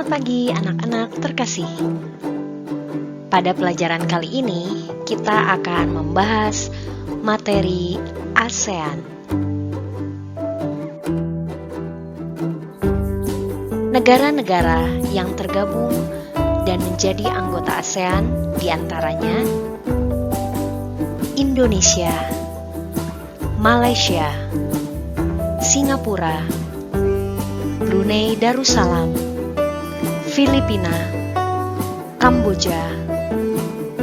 Selamat pagi anak-anak terkasih. Pada pelajaran kali ini, kita akan membahas materi ASEAN. Negara-negara yang tergabung dan menjadi anggota ASEAN diantaranya Indonesia, Malaysia, Singapura, Brunei Darussalam, Filipina, Kamboja,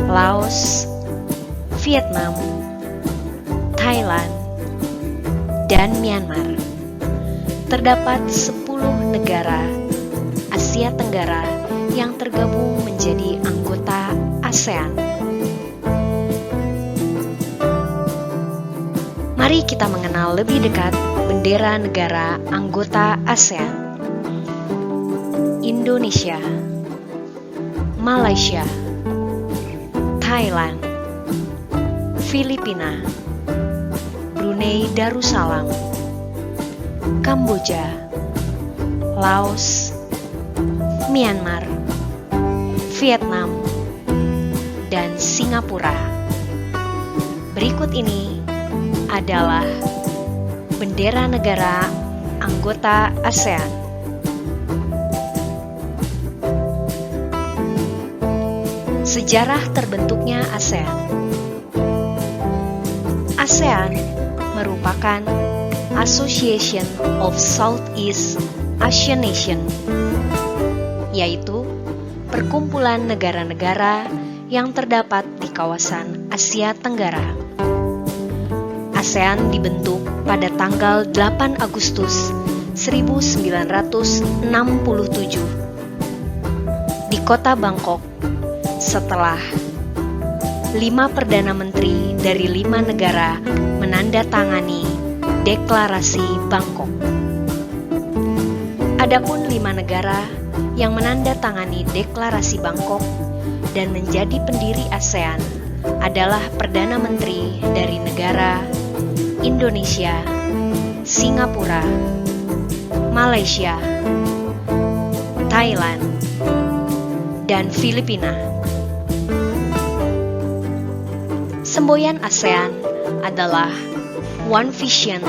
Laos, Vietnam, Thailand, dan Myanmar. Terdapat 10 negara Asia Tenggara yang tergabung menjadi anggota ASEAN. Mari kita mengenal lebih dekat bendera negara anggota ASEAN. Indonesia, Malaysia, Thailand, Filipina, Brunei Darussalam, Kamboja, Laos, Myanmar, Vietnam, dan Singapura. Berikut ini adalah bendera negara anggota ASEAN. Sejarah terbentuknya ASEAN. ASEAN merupakan Association of Southeast Asian Nations, yaitu perkumpulan negara-negara yang terdapat di kawasan Asia Tenggara. ASEAN dibentuk pada tanggal 8 Agustus 1967 di kota Bangkok, setelah 5 Perdana Menteri dari 5 negara menandatangani Deklarasi Bangkok. Adapun 5 negara yang menandatangani Deklarasi Bangkok dan menjadi pendiri ASEAN adalah Perdana Menteri dari negara Indonesia, Singapura, Malaysia, Thailand, dan Filipina. Semboyan ASEAN adalah One Vision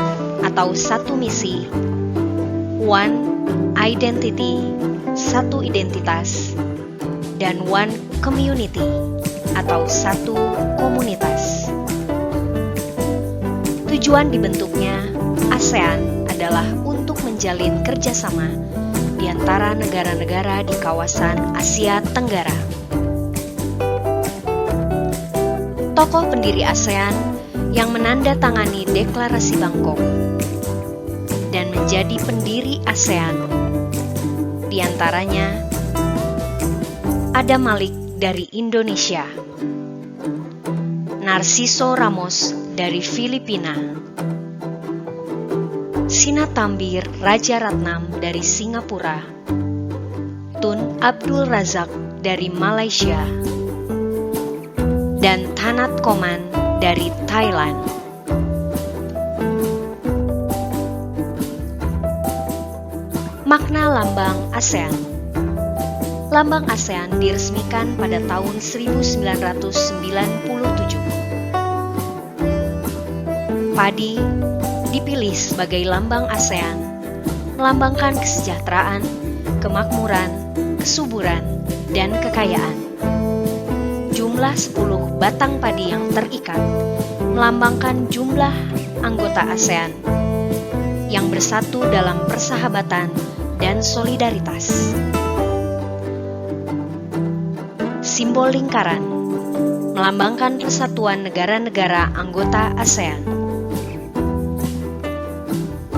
atau satu misi, One Identity, satu identitas, dan One Community atau satu komunitas. Tujuan dibentuknya ASEAN adalah untuk menjalin kerjasama di antara negara-negara di kawasan Asia Tenggara. Tokoh pendiri ASEAN yang menandatangani Deklarasi Bangkok dan menjadi pendiri ASEAN, di antaranya Adam Malik dari Indonesia, Narciso Ramos dari Filipina, Sinnathamby Rajaratnam dari Singapura, Tun Abdul Razak dari Malaysia, dan Thanat Khoman dari Thailand. Makna lambang ASEAN. Lambang ASEAN diresmikan pada tahun 1997. Padi dipilih sebagai lambang ASEAN, melambangkan kesejahteraan, kemakmuran, kesuburan, dan kekayaan. Jumlah 10 batang padi yang terikat melambangkan jumlah anggota ASEAN yang bersatu dalam persahabatan dan solidaritas. Simbol lingkaran melambangkan persatuan negara-negara anggota ASEAN.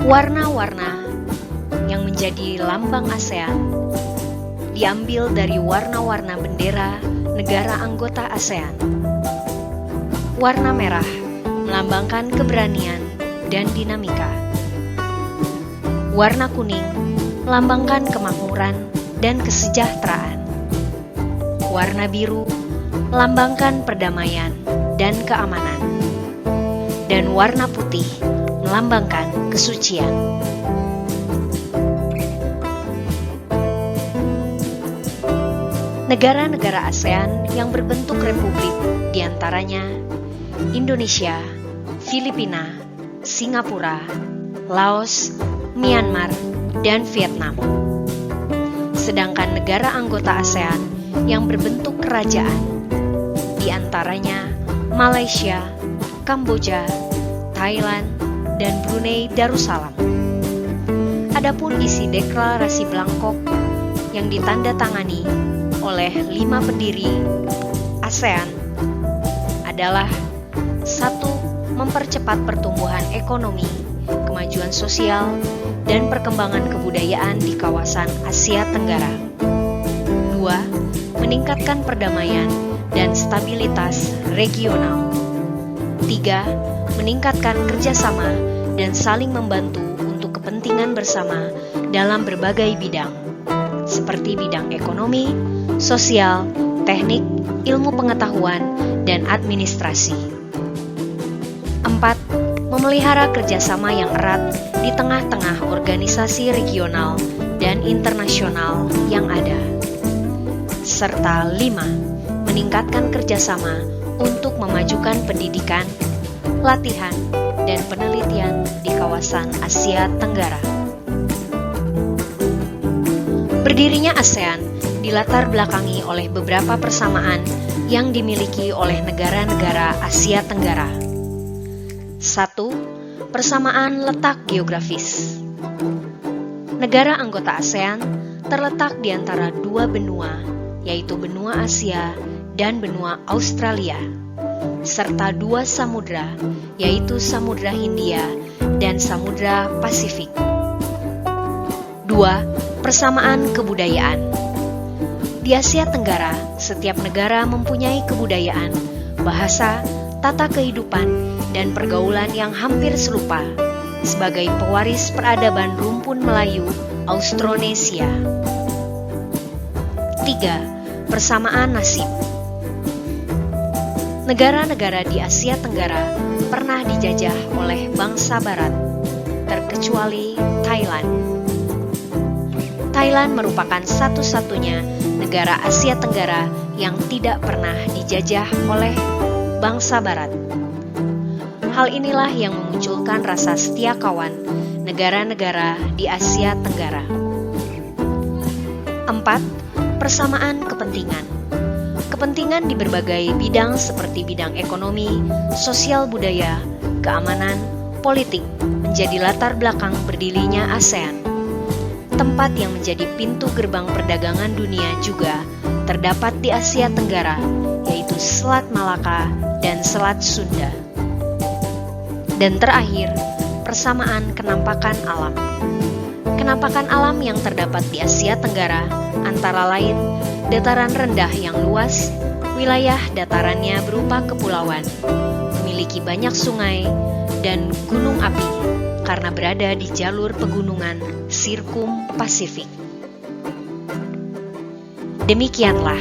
Warna-warna yang menjadi lambang ASEAN diambil dari warna-warna bendera negara anggota ASEAN. Warna merah melambangkan keberanian dan dinamika. Warna kuning melambangkan kemakmuran dan kesejahteraan. Warna biru melambangkan perdamaian dan keamanan. Dan warna putih melambangkan kesucian. Negara-negara ASEAN yang berbentuk republik diantaranya Indonesia, Filipina, Singapura, Laos, Myanmar, dan Vietnam. Sedangkan negara anggota ASEAN yang berbentuk kerajaan diantaranya Malaysia, Kamboja, Thailand, dan Brunei Darussalam. Adapun isi deklarasi Bangkok yang ditandatangani oleh 5 pendiri ASEAN adalah 1. Mempercepat pertumbuhan ekonomi, kemajuan sosial, dan perkembangan kebudayaan di kawasan Asia Tenggara. 2. Meningkatkan perdamaian dan stabilitas regional. 3. Meningkatkan kerjasama dan saling membantu untuk kepentingan bersama dalam berbagai bidang, seperti bidang ekonomi, sosial, teknik, ilmu pengetahuan, dan administrasi. 4. Memelihara kerjasama yang erat di tengah-tengah organisasi regional dan internasional yang ada. Serta 5. Meningkatkan kerjasama untuk memajukan pendidikan, latihan, dan penelitian di kawasan Asia Tenggara. Berdirinya ASEAN dilatar belakangi oleh beberapa persamaan yang dimiliki oleh negara-negara Asia Tenggara. 1. Persamaan letak geografis. Negara anggota ASEAN terletak di antara 2 benua, yaitu benua Asia dan benua Australia, serta 2 samudra, yaitu Samudra Hindia dan Samudra Pasifik. 2. Persamaan kebudayaan. Di Asia Tenggara, setiap negara mempunyai kebudayaan, bahasa, tata kehidupan, dan pergaulan yang hampir serupa sebagai pewaris peradaban rumpun Melayu Austronesia. 3. Persamaan nasib. Negara-negara di Asia Tenggara pernah dijajah oleh bangsa Barat, terkecuali Thailand. Thailand merupakan satu-satunya negara Asia Tenggara yang tidak pernah dijajah oleh bangsa Barat. Hal inilah yang memunculkan rasa setia kawan negara-negara di Asia Tenggara. 4. Persamaan kepentingan. Kepentingan di berbagai bidang seperti bidang ekonomi, sosial budaya, keamanan, politik menjadi latar belakang berdirinya ASEAN. Tempat yang menjadi pintu gerbang perdagangan dunia juga terdapat di Asia Tenggara, yaitu Selat Malaka dan Selat Sunda. Dan terakhir, persamaan kenampakan alam. Kenampakan alam yang terdapat di Asia Tenggara antara lain dataran rendah yang luas, wilayah datarannya berupa kepulauan, memiliki banyak sungai, dan gunung api karena berada di jalur pegunungan Sirkum Pasifik. Demikianlah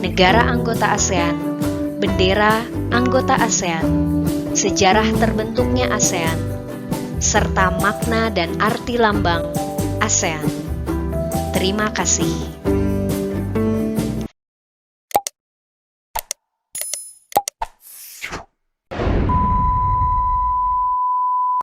negara anggota ASEAN, bendera anggota ASEAN, sejarah terbentuknya ASEAN, serta makna dan arti lambang ASEAN. Terima kasih.